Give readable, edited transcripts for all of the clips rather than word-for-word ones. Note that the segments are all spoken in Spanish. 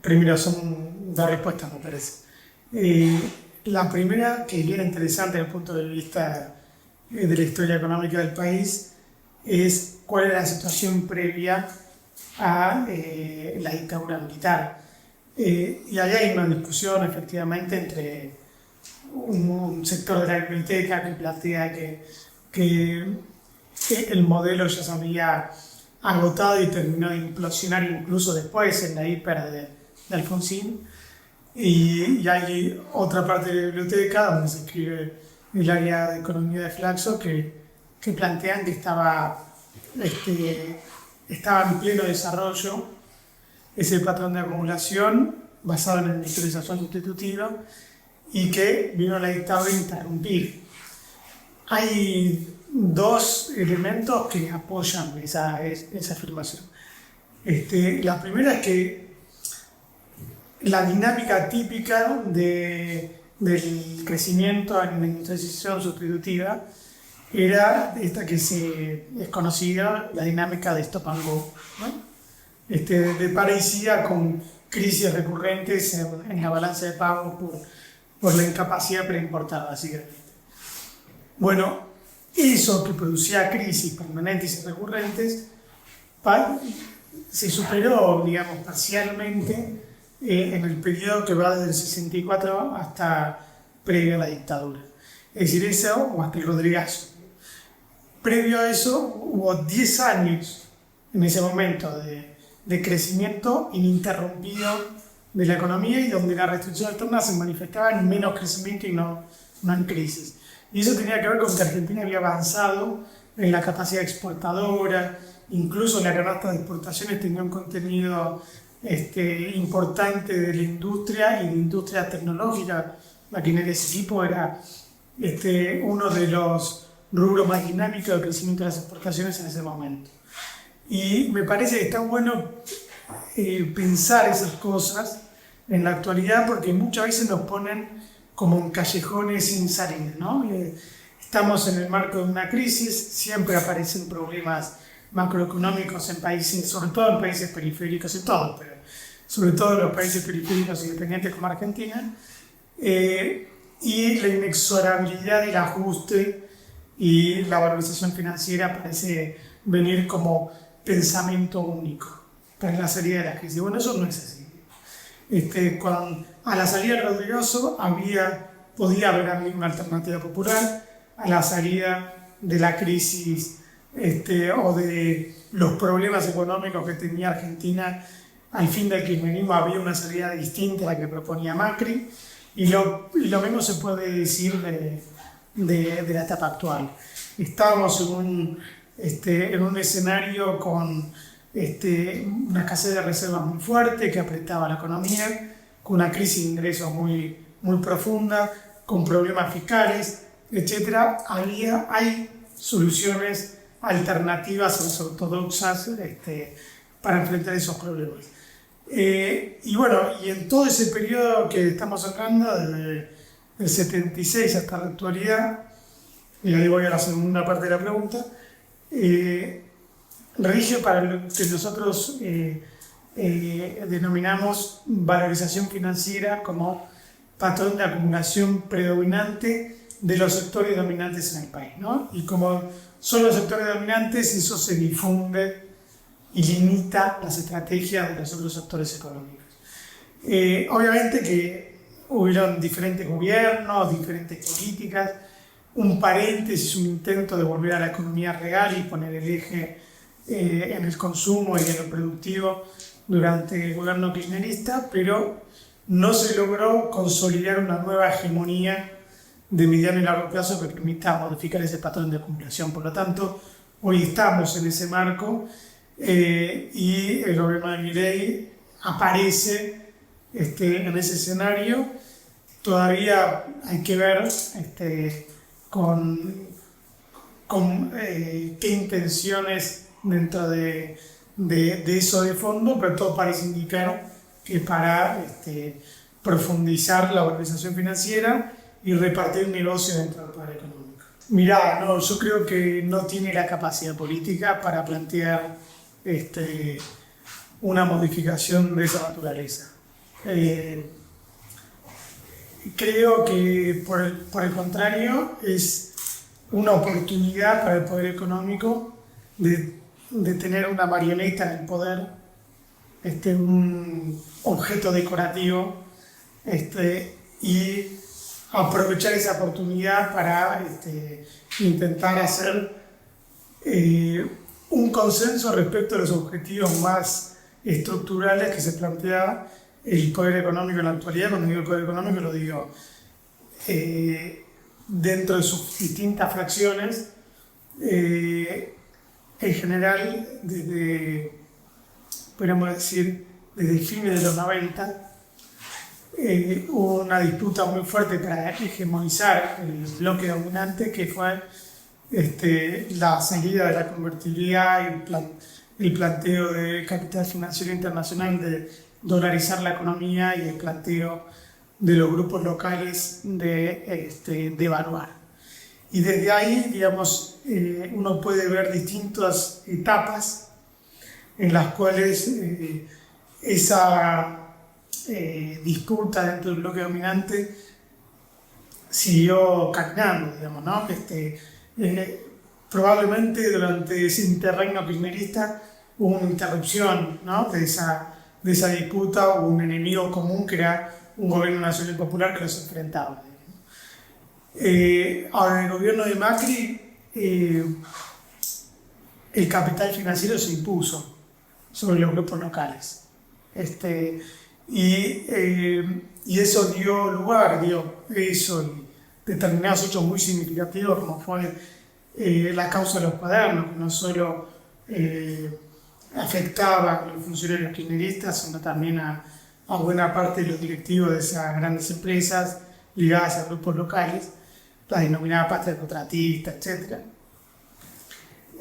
Primero, son dos respuestas, me parece. Eh, la primera, que es bien interesante desde el punto de vista de la historia económica del país, es cuál era la situación previa a la dictadura militar. Y ahí hay una discusión, efectivamente, entre un sector de la biblioteca que plantea que el modelo ya se había agotado y terminó de implosionar incluso después en la hiper de Alfonsín. Y hay otra parte de la biblioteca donde se escribe el área de economía de Flaxo que plantean que estaba en pleno desarrollo ese patrón de acumulación basado en la industrialización sustitutiva y que vino la dictadura a interrumpir. Hay dos elementos que apoyan esa afirmación. La primera es que la dinámica típica del crecimiento en la industrialización sustitutiva era esta que es conocida, la dinámica de stop and go, ¿no? De parecida con crisis recurrentes en la balanza de pagos por la incapacidad preimportada, básicamente. Bueno, eso que producía crisis permanentes y recurrentes se superó, digamos, parcialmente en el periodo que va desde el 64 hasta previo a la dictadura. Es decir, eso o hasta el Rodrigazo. Previo a eso hubo 10 años en ese momento de crecimiento ininterrumpido de la economía y donde la restricción externa se manifestaba en menos crecimiento y no en crisis. Y eso tenía que ver con que Argentina había avanzado en la capacidad exportadora, incluso la canasta de exportaciones tenía un contenido importante de la industria y de industria tecnológica. Maquinaria de ese tipo era uno de los rubros más dinámicos de crecimiento de las exportaciones en ese momento. Y me parece que está bueno pensar esas cosas en la actualidad porque muchas veces nos ponen como en callejones sin salida, ¿no? Estamos en el marco de una crisis, siempre aparecen problemas macroeconómicos en países, sobre todo en países periféricos, en todos, pero sobre todo en los países periféricos independientes como Argentina, y la inexorabilidad del ajuste y la valorización financiera parece venir como pensamiento único para la salida de la crisis. Bueno, eso no es así. A la salida del Rodrigazo podía haber una alternativa popular, a la salida de la crisis o de los problemas económicos que tenía Argentina al fin del kirchnerismo había una salida distinta a la que proponía Macri y lo mismo se puede decir de la etapa actual. Estábamos en un escenario con una escasez de reservas muy fuerte que apretaba la economía, con una crisis de ingresos muy, muy profunda, con problemas fiscales, etc. Hay soluciones alternativas a las ortodoxas para enfrentar esos problemas. Y en todo ese periodo que estamos hablando, desde el 76 hasta la actualidad, y ahí voy a la segunda parte de la pregunta, rige para lo que nosotros denominamos valorización financiera como patrón de acumulación predominante de los sectores dominantes en el país, ¿no? Y como son los sectores dominantes, eso se difunde y limita las estrategias de los otros sectores económicos. Obviamente que hubieron diferentes gobiernos, diferentes políticas, un paréntesis, un intento de volver a la economía real y poner el eje en el consumo y en lo productivo durante el gobierno kirchnerista, pero no se logró consolidar una nueva hegemonía de mediano y largo plazo que permita modificar ese patrón de acumulación. Por lo tanto, hoy estamos en ese marco y el gobierno de Milei aparece en ese escenario. Todavía hay que ver con qué intenciones dentro de eso de fondo, pero todo parece indicar que para profundizar la organización financiera y repartir negocio dentro del poder económico. Mirá, no, yo creo que no tiene la capacidad política para plantear una modificación de esa naturaleza. Eh, Creo que por el contrario es una oportunidad para el poder económico de tener una marioneta en el poder, un objeto decorativo, y aprovechar esa oportunidad para intentar hacer un consenso respecto a los objetivos más estructurales que se plantea el poder económico en la actualidad. Cuando digo el poder económico lo digo dentro de sus distintas fracciones, en general podríamos decir, desde fines de los 90, hubo una disputa muy fuerte para hegemonizar el bloque dominante, que fue la salida de la convertibilidad y el planteo de capital financiero internacional de dolarizar la economía y el planteo de los grupos locales de evaluar. Y desde ahí, digamos, uno puede ver distintas etapas en las cuales esa disputa dentro del bloque dominante siguió caminando, digamos, ¿no? Probablemente durante ese interregno kirchnerista hubo una interrupción, ¿no?, de esa disputa, hubo un enemigo común que era un gobierno nacional popular que los enfrentaba. Ahora, en el gobierno de Macri, el capital financiero se impuso sobre los grupos locales. Y eso dio lugar, determinados hechos muy significativos, como fue la causa de los cuadernos, que no solo afectaba a los funcionarios kirchneristas, sino también a buena parte de los directivos de esas grandes empresas ligadas a grupos locales, la denominada patria contratista, etc.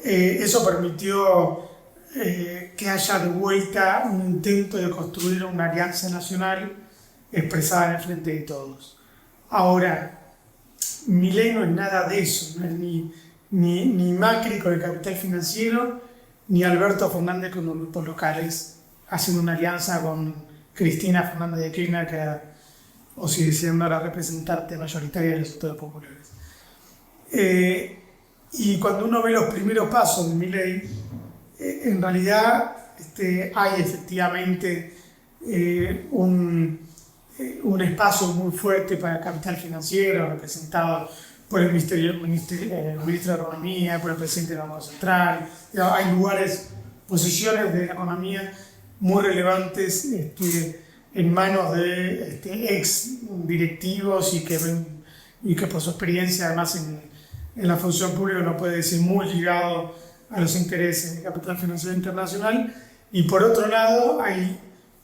Eso permitió que haya de vuelta un intento de construir una alianza nacional expresada en el frente de todos. Ahora, Milei no es nada de eso, no es ni Macri con el capital financiero, ni Alberto Fernández con los grupos locales haciendo una alianza con Cristina Fernández de Kirchner, que era, o sigue siendo la representante mayoritaria de los sectores populares. Y cuando uno ve los primeros pasos de Milei, en realidad hay efectivamente un espacio muy fuerte para el capital financiero, representado por el ministro de Economía, por el presidente del Banco Central. Hay lugares, posiciones de la economía muy relevantes en manos de ex directivos y que por su experiencia, además en la función pública, uno puede decir muy ligado a los intereses del capital financiero internacional. Y por otro lado, hay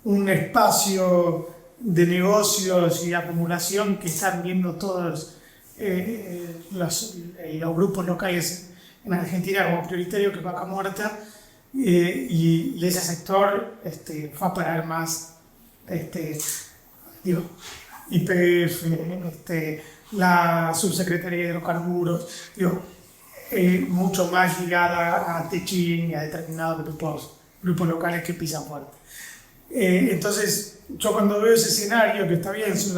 un espacio de negocios y acumulación que están viendo todos los grupos locales en Argentina como prioritario, que es Vaca Muerta, y ese sector va a parar más, YPF, la subsecretaría de hidrocarburos, mucho más ligada a Techín y a determinados grupos locales que pisan fuerte. Entonces, yo cuando veo ese escenario, que está bien, son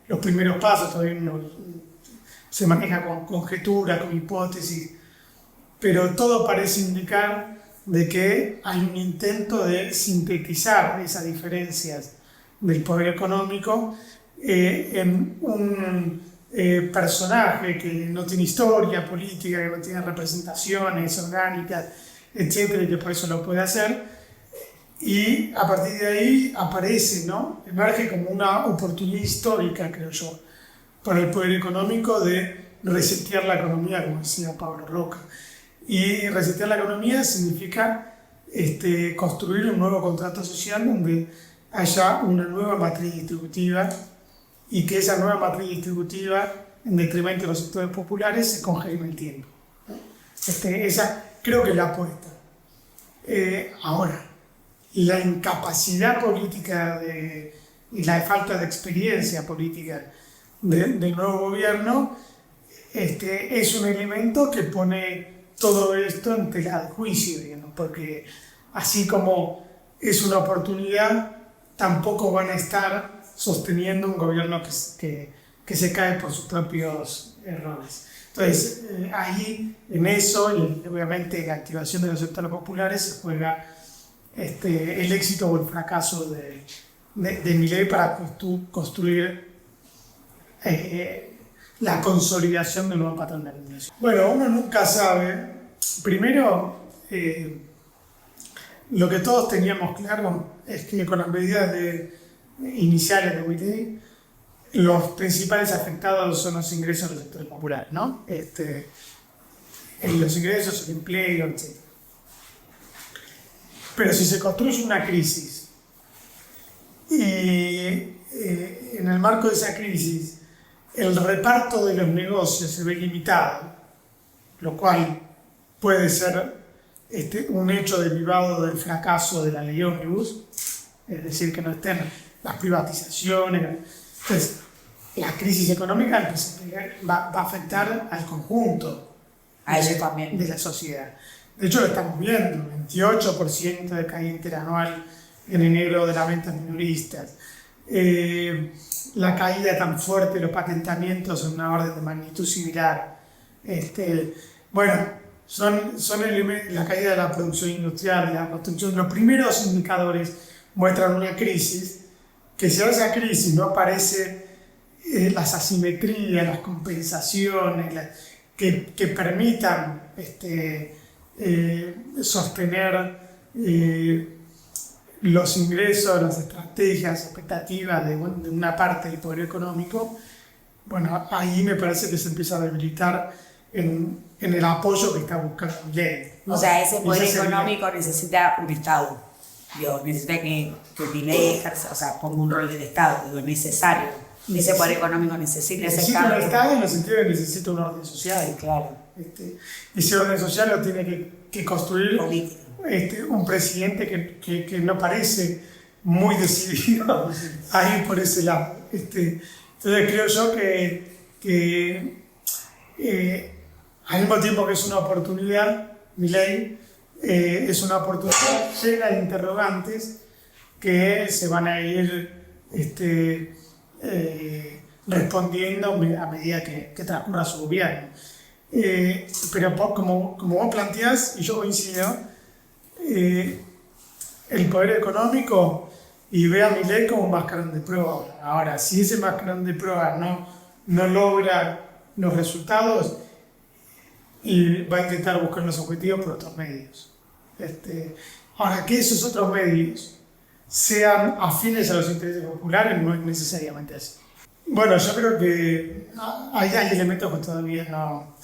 los primeros pasos, todavía se maneja con conjetura, con hipótesis, pero todo parece indicar de que hay un intento de sintetizar esas diferencias del poder económico en un personaje que no tiene historia política, que no tiene representaciones orgánicas, etcétera, y que por eso lo puede hacer. Y a partir de ahí aparece, ¿no?, emerge como una oportunidad histórica, creo yo, para el poder económico de resetear la economía, como decía Pablo Roca. Y resetear la economía significa construir un nuevo contrato social donde haya una nueva matriz distributiva, y que esa nueva matriz distributiva, en detrimento de los sectores populares, se congele en el tiempo. Esa creo que es la apuesta. Ahora, la incapacidad política y la falta de experiencia política del nuevo gobierno es un elemento que pone todo esto en tela de juicio, digamos, porque así como es una oportunidad, tampoco van a estar sosteniendo un gobierno que se cae por sus propios errores. Entonces, ahí, en eso, y obviamente la activación de los sectores populares, se juega el éxito o el fracaso de Milei para construir la consolidación de un nuevo patrón de alimentación. Bueno, uno nunca sabe. Primero, lo que todos teníamos claro es que con las medidas iniciales de Milei, los principales afectados son los ingresos del sector popular, ¿no? Los ingresos, el empleo, etc. Pero si se construye una crisis y en el marco de esa crisis el reparto de los negocios se ve limitado, lo cual puede ser un hecho derivado del fracaso de la ley Ómnibus, es decir, que no estén las privatizaciones. Entonces, la crisis económica va a afectar al conjunto de la sociedad. De hecho, lo estamos viendo, 28% de caída interanual en enero de las ventas minoristas. La caída tan fuerte de los patentamientos en una orden de magnitud similar. Son la caída de la producción industrial, de la construcción. Los primeros indicadores muestran una crisis, que si ahora esa crisis no aparece las asimetrías, las compensaciones, que permitan sostener los ingresos, las estrategias, expectativas de una parte del poder económico, bueno, ahí me parece que se empieza a debilitar en el apoyo que está buscando Milei, ¿no? O sea, ese poder económico necesita un Estado. Necesita que Milei ejerza, ponga un rol del Estado, es necesario. Ese poder económico necesita ese cambio. Un Estado en el sentido de que necesita un orden social. Sí, claro. Ese orden social lo tiene que construir un presidente que no parece muy decidido a ir por ese lado. Entonces creo yo que al mismo tiempo que es una oportunidad, Milei es una oportunidad llena de interrogantes que se van a ir respondiendo a medida que transcurra su gobierno. Pero como vos planteás, y yo coincido, el poder económico, y ve a Milei como un mascarón de prueba. Ahora, si ese mascarón de prueba no logra los resultados, y va a intentar buscar los objetivos por otros medios. Ahora, que esos otros medios sean afines a los intereses populares no es necesariamente así. Bueno, yo creo que hay elementos que todavía no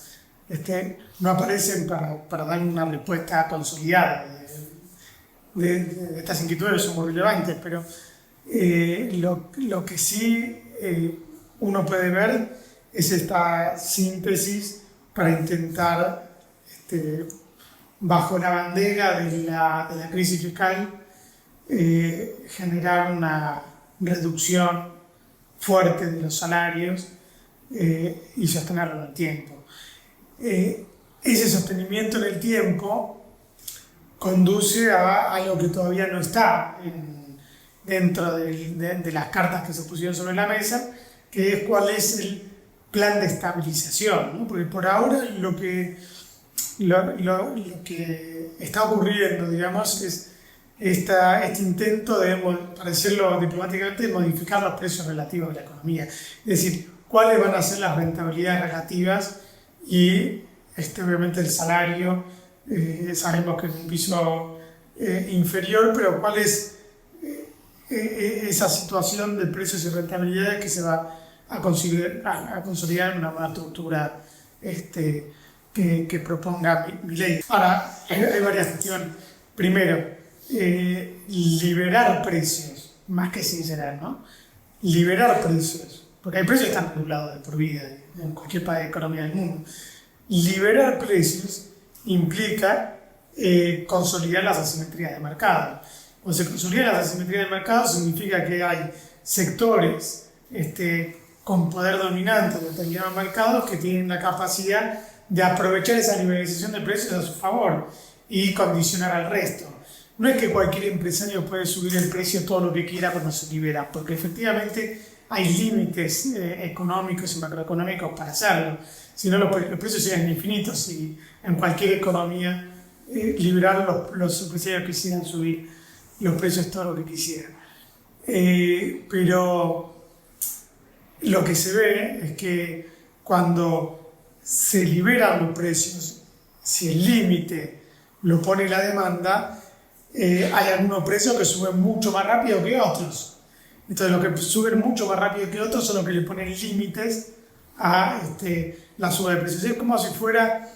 aparecen para dar una respuesta consolidada de estas inquietudes, son muy relevantes, pero lo que sí uno puede ver es esta síntesis para intentar, bajo la bandera de la crisis fiscal, generar una reducción fuerte de los salarios y sostenerlo en el tiempo. Ese sostenimiento en el tiempo conduce a algo que todavía no está dentro de las cartas que se pusieron sobre la mesa, que es cuál es el plan de estabilización, ¿no? Porque por ahora lo que está ocurriendo, digamos, es este intento de, para decirlo diplomáticamente, de modificar los precios relativos de la economía. Es decir, cuáles van a ser las rentabilidades relativas y obviamente el salario, sabemos que es un piso inferior, pero cuál es esa situación de precios y rentabilidades que se va a consolidar en una nueva estructura que proponga Milei. Ahora, hay varias cuestiones. Primero, liberar precios, más que sincerar, ¿no? Liberar precios, porque hay precios que están regulados de por vida en cualquier país de economía del mundo. Liberar precios implica consolidar las asimetrías de mercado. Cuando se consolidan las asimetrías de mercado significa que hay sectores con poder dominante en determinados mercados que tienen la capacidad de aprovechar esa liberalización de precios a su favor y condicionar al resto. no es que cualquier empresario puede subir el precio todo lo que quiera cuando se libera, porque efectivamente hay límites económicos y macroeconómicos para hacerlo. Si no, los precios serían infinitos y en cualquier economía liberar los empresarios quisieran subir los precios todo lo que quisieran. Pero lo que se ve es que cuando se liberan los precios, si el límite lo pone la demanda, hay algunos precios que suben mucho más rápido que otros. Entonces, los que suben mucho más rápido que otros son los que le ponen límites a la suba de precios. Es como si fuera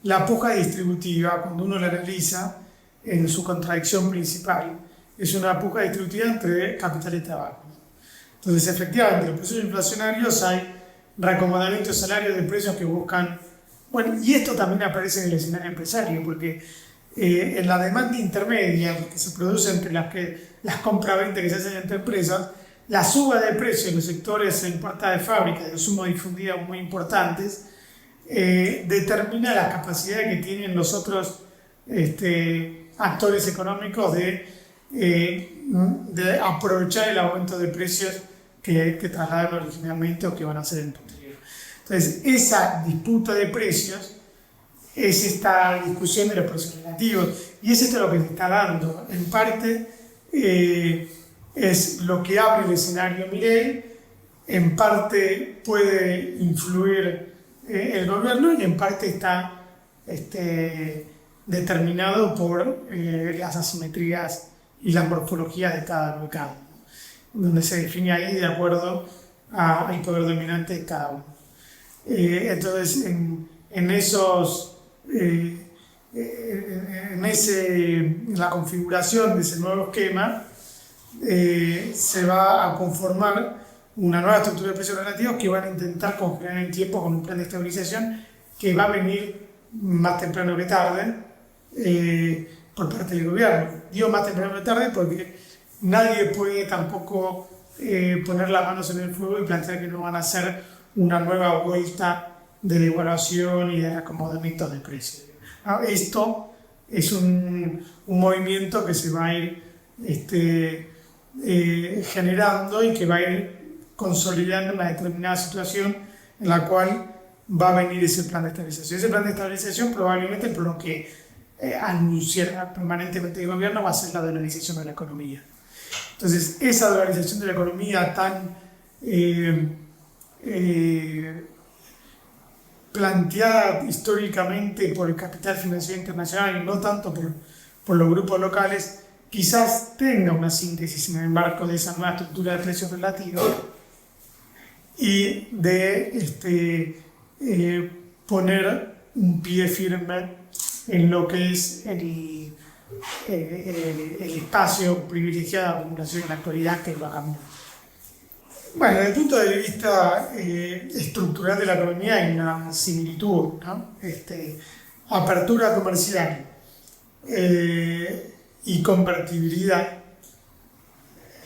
la puja distributiva, cuando uno la analiza en su contradicción principal, es una puja distributiva entre capital y trabajo. Entonces, efectivamente, en los procesos inflacionarios hay reacomodamientos salarios de precios que buscan. Bueno, y esto también aparece en el escenario empresario, porque en la demanda intermedia que se produce entre las compra-venta que se hacen entre empresas, la suba de precios en los sectores en puerta de fábrica de consumo difundido muy importantes determina la capacidad que tienen los otros actores económicos de aprovechar el aumento de precios que trasladaron originalmente o que van a hacer en posterior. Entonces, esa disputa de precios es esta discusión de los precios relativos, y es esto lo que se está dando. En parte es lo que abre el escenario Milei, en parte puede influir el gobierno y en parte está determinado por las asimetrías y las morfologías de cada mercado, donde se define ahí de acuerdo al poder dominante de cada uno. Entonces, en la configuración de ese nuevo esquema se va a conformar una nueva estructura de precios relativos que van a intentar congelar en tiempo con un plan de estabilización que va a venir más temprano que tarde por parte del gobierno. Digo más temprano que tarde porque nadie puede tampoco poner las manos en el fuego y plantear que no van a hacer una nueva vuelta de devaluación y de acomodamiento de precios. Esto es un movimiento que se va a ir generando y que va a ir consolidando una determinada situación en la cual va a venir ese plan de estabilización. Ese plan de estabilización probablemente, por lo que anunciará permanentemente el gobierno, va a ser la dolarización de la economía. Entonces, esa dolarización de la economía tan planteada históricamente por el capital financiero internacional y no tanto por los grupos locales, quizás tenga una síntesis en el marco de esa nueva estructura de precios relativos y de poner un pie firme en lo que es el espacio privilegiado de acumulación en la actualidad que va a cambiar. Bueno, desde el punto de vista estructural de la economía hay una similitud, ¿no? Apertura comercial y convertibilidad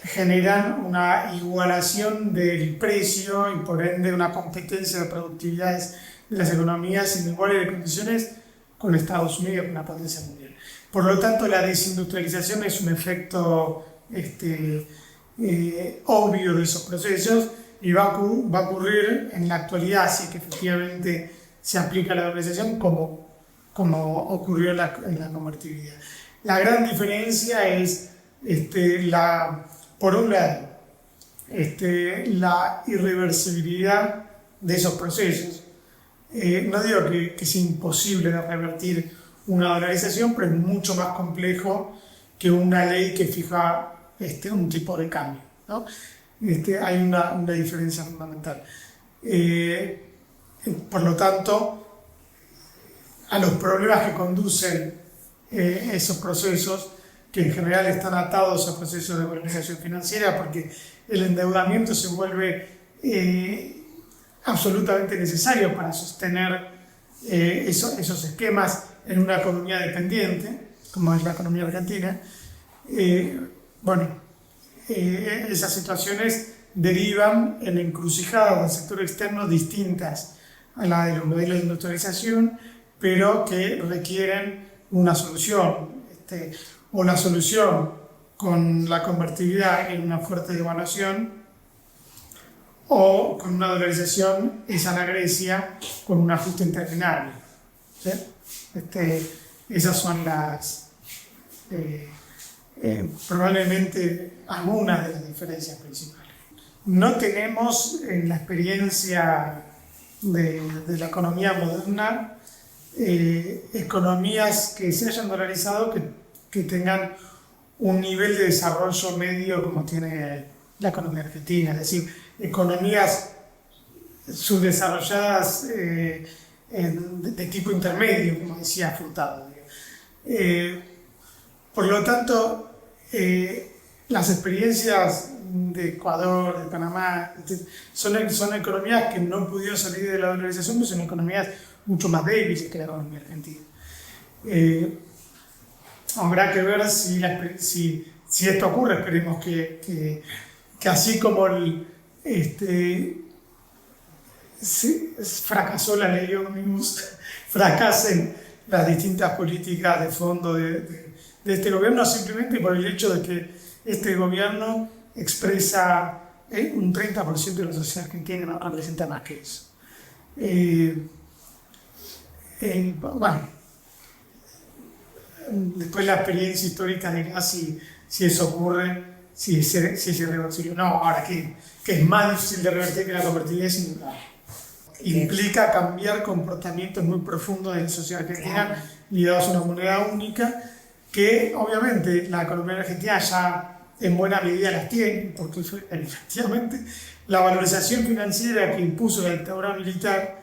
generan una igualación del precio y por ende una competencia de productividades de las economías en iguales condiciones con Estados Unidos, con una potencia mundial. Por lo tanto, la desindustrialización es un efecto obvio de esos procesos y va a ocurrir en la actualidad, si es que efectivamente se aplica la dolarización como ocurrió en la convertibilidad. La gran diferencia es, por un lado, la irreversibilidad de esos procesos. No digo que sea imposible de revertir una dolarización, pero es mucho más complejo que una ley que fija un tipo de cambio, ¿no? Hay una diferencia fundamental. Por lo tanto, a los problemas que conducen esos procesos, que en general están atados a procesos de organización financiera, porque el endeudamiento se vuelve absolutamente necesario para sostener esos esquemas en una economía dependiente, como es la economía argentina. Esas situaciones derivan en encrucijadas del sector externo distintas a la de los modelos de industrialización, pero que requieren una solución. o la solución con la convertibilidad en una fuerte devaluación, o con una dolarización es a la Grecia con un ajuste interminable. ¿Sí? Esas son las probablemente algunas de las diferencias principales. No tenemos en la experiencia de la economía moderna economías que se hayan dolarizado que tengan un nivel de desarrollo medio como tiene la economía argentina, es decir, economías subdesarrolladas de tipo intermedio, como decía Furtado. Por lo tanto, las experiencias de Ecuador, de Panamá, son economías que no pudieron salir de la dolarización, pero son economías mucho más débiles que la economía argentina. Habrá que ver si esto ocurre. Esperemos que así como fracasó la ley Omnibus, fracasen las distintas políticas de fondo de este gobierno, simplemente por el hecho de que este gobierno expresa un 30% de la sociedad argentina, no representa más que eso. Bueno, después la experiencia histórica dirá si eso ocurre, si es irreversible. No, ahora que es más difícil de revertir que la convertibilidad, sin duda. Implica cambiar comportamientos muy profundos de la sociedad argentina ligados a una moneda única que obviamente la economía argentina ya en buena medida las tiene, porque efectivamente la valorización financiera que impuso la dictadura militar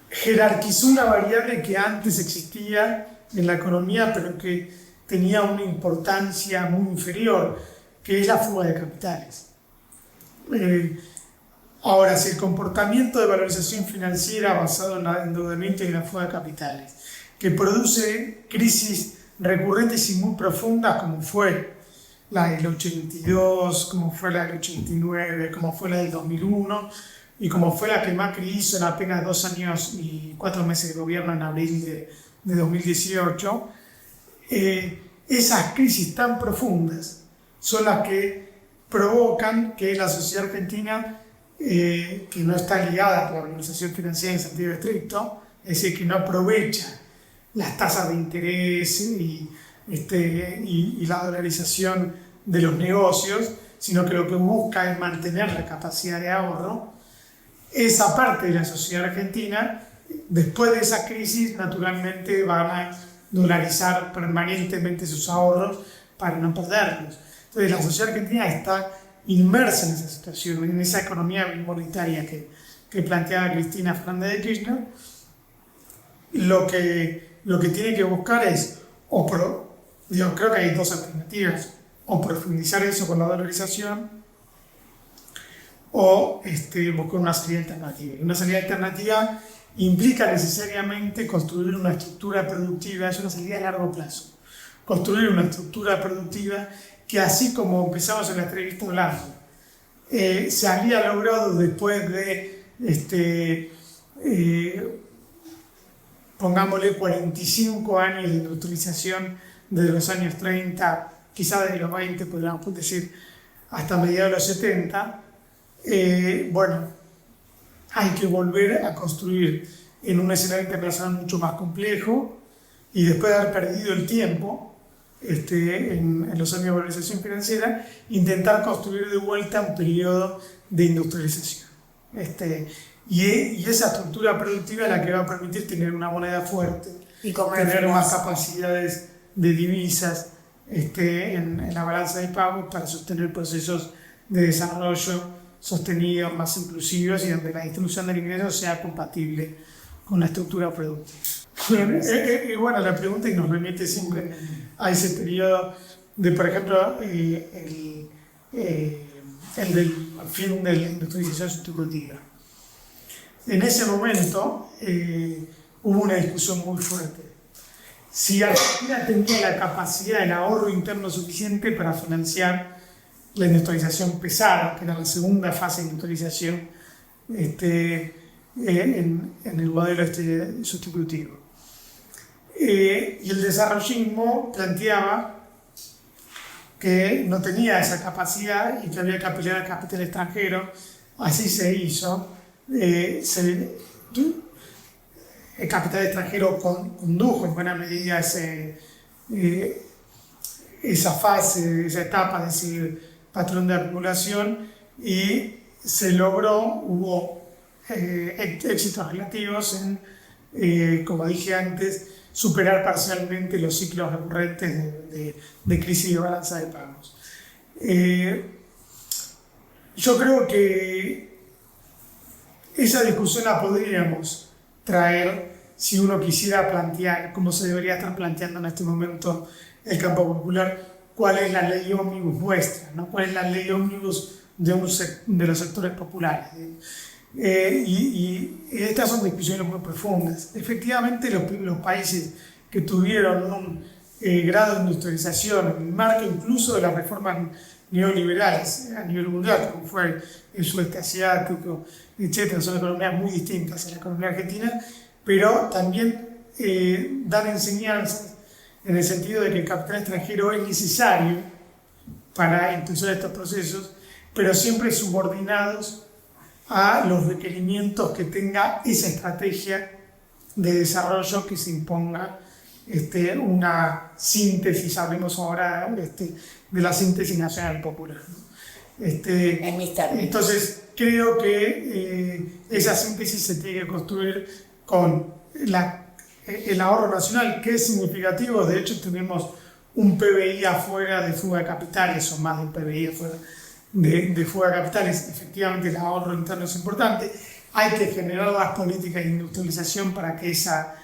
jerarquizó una variable que antes existía en la economía, pero que tenía una importancia muy inferior, que es la fuga de capitales. Ahora, si el comportamiento de valorización financiera basado en el endeudamiento y en la fuga de capitales, que produce crisis recurrentes y muy profundas, como fue la del 82, como fue la del 89, como fue la del 2001, y como fue la que Macri hizo en apenas 2 años y 4 meses de gobierno en abril de 2018, esas crisis tan profundas son las que provocan que la sociedad argentina, que no está ligada a la organización financiera en sentido estricto, es decir, que no aprovecha las tasas de interés y la dolarización de los negocios, sino que lo que busca es mantener la capacidad de ahorro. Esa parte de la sociedad argentina, después de esa crisis, naturalmente van a dolarizar permanentemente sus ahorros para no perderlos. Entonces la sociedad argentina está inmersa en esa situación, en esa economía bimonetaria que planteaba Cristina Fernández de Kirchner. Lo que tiene que buscar es, creo que hay 2 alternativas, o profundizar eso con la dolarización, o buscar una salida alternativa. Una salida alternativa implica necesariamente construir una estructura productiva, es una salida a largo plazo. Construir una estructura productiva que, así como empezamos en la entrevista hablando, se había logrado después de, pongámosle, 45 años de industrialización desde los años 30, quizás desde los 20, podríamos decir, hasta mediados de los 70. Bueno, hay que volver a construir en un escenario internacional mucho más complejo, y después de haber perdido el tiempo en los años de valorización financiera, intentar construir de vuelta un periodo de industrialización. Y esa estructura productiva es la que va a permitir tener una moneda fuerte, y tener más capacidades de divisas en la balanza de pagos para sostener procesos de desarrollo sostenidos, más inclusivos, y donde la distribución del ingreso sea compatible con la estructura productiva. Bueno, la pregunta que nos remite siempre a ese periodo de, por ejemplo, el del fin de la industrialización sustitutiva. En ese momento hubo una discusión muy fuerte. Si Argentina tenía la capacidad del ahorro interno suficiente para financiar la industrialización pesada, que era la segunda fase de industrialización en el modelo sustitutivo. Y el desarrollismo planteaba que no tenía esa capacidad y que había que apelar al capital extranjero. Así se hizo. El capital extranjero condujo en buena medida esa fase, esa etapa, es decir, patrón de acumulación, y se logró, hubo éxitos relativos en, como dije antes, superar parcialmente los ciclos recurrentes de crisis y de balanza de pagos. Yo creo que esa discusión la podríamos traer si uno quisiera plantear, como se debería estar planteando en este momento el campo popular, cuál es la ley ómnibus nuestra, ¿no? Cuál es la ley ómnibus de los sectores populares. Y estas son discusiones muy profundas. Efectivamente, los países que tuvieron un grado de industrialización, en el marco incluso de las reformas neoliberales a nivel mundial, como fue el sudeste asiático, etc., son economías muy distintas a la economía argentina, pero también dan enseñanzas en el sentido de que el capital extranjero es necesario para impulsar estos procesos, pero siempre subordinados a los requerimientos que tenga esa estrategia de desarrollo que se imponga una síntesis, hablemos ahora de la síntesis nacional popular, ¿no? En mis términos. Entonces, creo que esa síntesis se tiene que construir con el ahorro nacional, que es significativo. De hecho, tenemos un PBI afuera de fuga de capitales, o más de un PBI afuera de fuga de capitales. Efectivamente, el ahorro interno es importante. Hay que generar las políticas de industrialización para que esa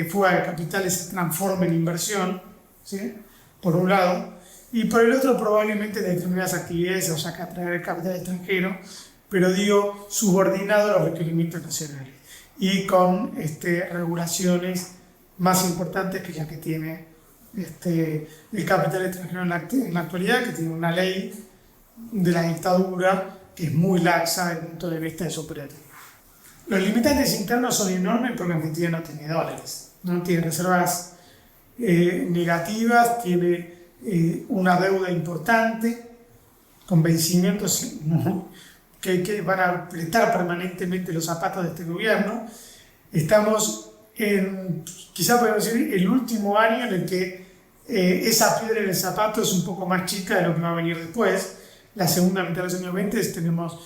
fuga de capitales se transforme en inversión, ¿sí? Por un lado. Y por el otro, probablemente determinadas actividades, o sea, que atraer el capital extranjero, pero digo, subordinado a los requerimientos nacionales y con regulaciones más importantes que las que tiene el capital extranjero en la actualidad, que tiene una ley de la dictadura que es muy laxa desde el punto de vista de su operativo. Los limitantes internos son enormes porque Argentina no tiene dólares, no tiene reservas negativas, tiene una deuda importante con vencimientos que van a apretar permanentemente los zapatos de este gobierno. Estamos en, quizá podemos decir, el último año en el que esa piedra en el zapato es un poco más chica de lo que va a venir después. La segunda mitad de los años 20 tenemos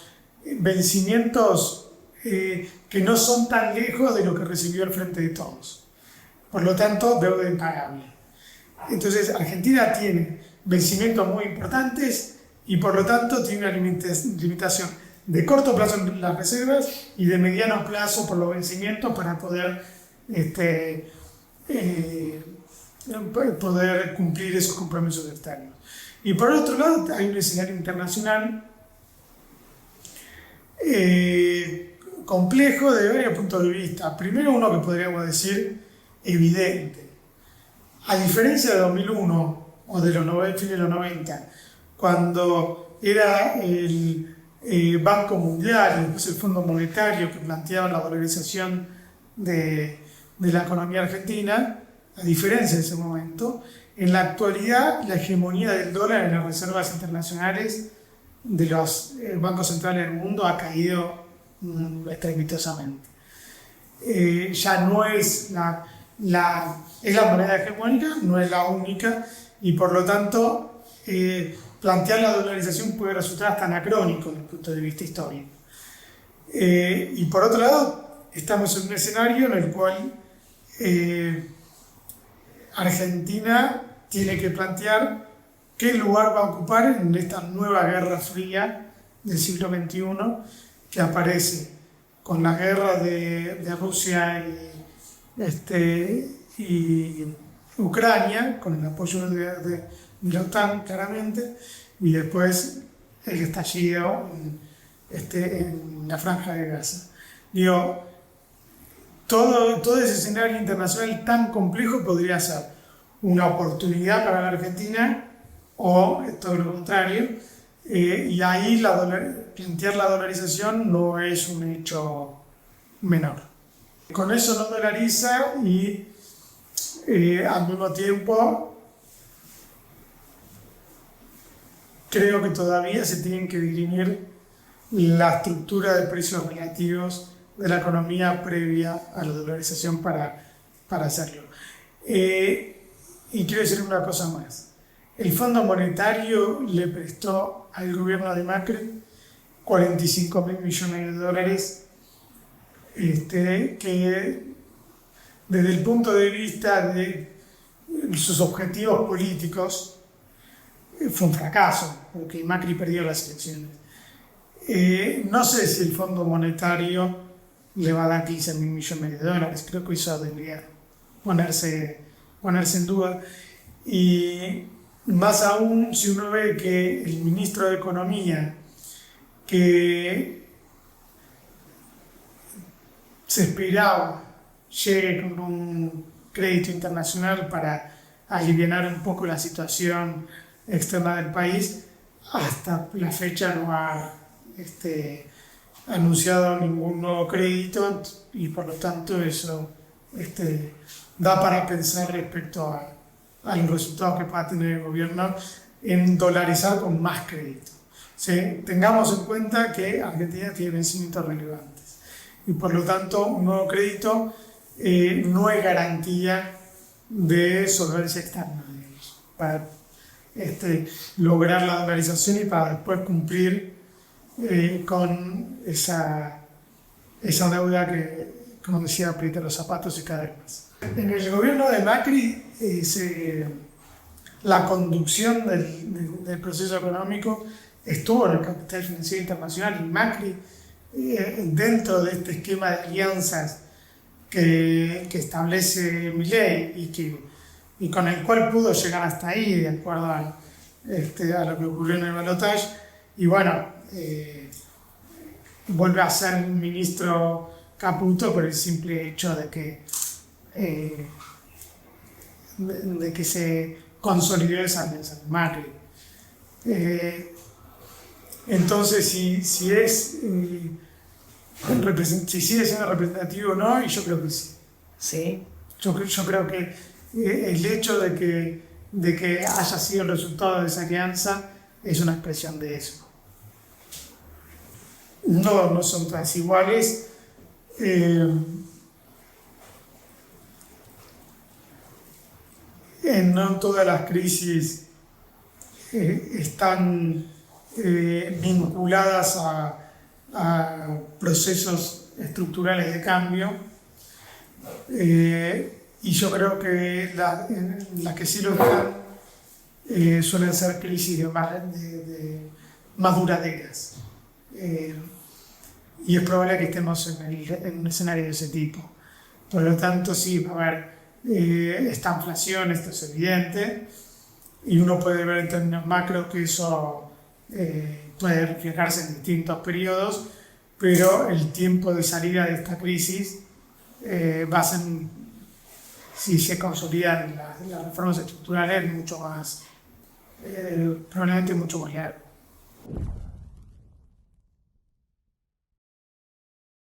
vencimientos que no son tan lejos de lo que recibió el Frente de Todos. Por lo tanto, deuda impagable. Entonces, Argentina tiene vencimientos muy importantes y por lo tanto tiene una limitación de corto plazo en las reservas y de mediano plazo por los vencimientos para poder cumplir esos compromisos externos. Y por otro lado, hay un escenario internacional complejo de varios puntos de vista. Primero, uno que podríamos decir evidente. A diferencia de 2001 o de los fines de los 90, cuando era el Banco Mundial y después el Fondo Monetario que planteaban la dolarización de la economía argentina, a diferencia de ese momento, en la actualidad la hegemonía del dólar en las reservas internacionales de los bancos centrales del mundo ha caído estrepitosamente. Ya no es es la moneda hegemónica, no es la única, y por lo tanto plantear la dolarización puede resultar hasta anacrónico desde el punto de vista histórico. Y por otro lado, estamos en un escenario en el cual Argentina tiene que plantear qué lugar va a ocupar en esta nueva guerra fría del siglo XXI que aparece con la guerra de Rusia y Ucrania, con el apoyo de la OTAN claramente, y después el estallido en la Franja de Gaza. Digo, todo ese escenario internacional tan complejo podría ser una oportunidad para la Argentina o todo lo contrario, y ahí plantear la dolarización no es un hecho menor. Con eso no dolariza y al mismo tiempo, creo que todavía se tienen que dirimir la estructura de precios relativos de la economía previa a la dolarización para hacerlo. Y quiero decir una cosa más. El Fondo Monetario le prestó al gobierno de Macri 45.000 millones de dólares, que desde el punto de vista de sus objetivos políticos fue un fracaso, porque Macri perdió las elecciones. No sé si el Fondo Monetario le va a dar 15.000 millones de dólares, creo que eso debería ponerse en duda. Y más aún si uno ve que el ministro de Economía, que se esperaba llegue con un crédito internacional para aliviar un poco la situación externa del país, hasta la fecha no ha anunciado ningún nuevo crédito, y por lo tanto eso da para pensar respecto a los resultados que pueda tener el gobierno en dolarizar con más crédito. ¿Sí? Tengamos en cuenta que Argentina tiene vencimientos relevantes y por lo tanto un nuevo crédito no es garantía de solvencia externa, digamos, para lograr la dolarización y para después cumplir con esa deuda que, como decía, aprieta los zapatos y cada vez más. En el gobierno de Macri, la conducción del proceso económico estuvo en el capital financiero internacional, y Macri, dentro de este esquema de alianzas que establece Milei y con el cual pudo llegar hasta ahí, de acuerdo a lo que ocurrió en el balotaje, y bueno, vuelve a ser ministro Caputo por el simple hecho de que se consolidó esa alianza con Macri. Entonces, si sigue siendo representativo o no, y yo creo que sí. ¿Sí? Yo creo que el hecho de que haya sido el resultado de esa alianza es una expresión de eso. No son todas iguales. No todas las crisis están vinculadas a procesos estructurales de cambio, y yo creo que las que sí lo están suelen ser crisis más duraderas, y es probable que estemos en un escenario de ese tipo. Por lo tanto, sí, va a haber esta inflación, esto es evidente, y uno puede ver en términos macro que eso puede reflejarse en distintos periodos, pero el tiempo de salida de esta crisis va a ser, si se consolidan las reformas estructurales, mucho más, probablemente mucho más largo.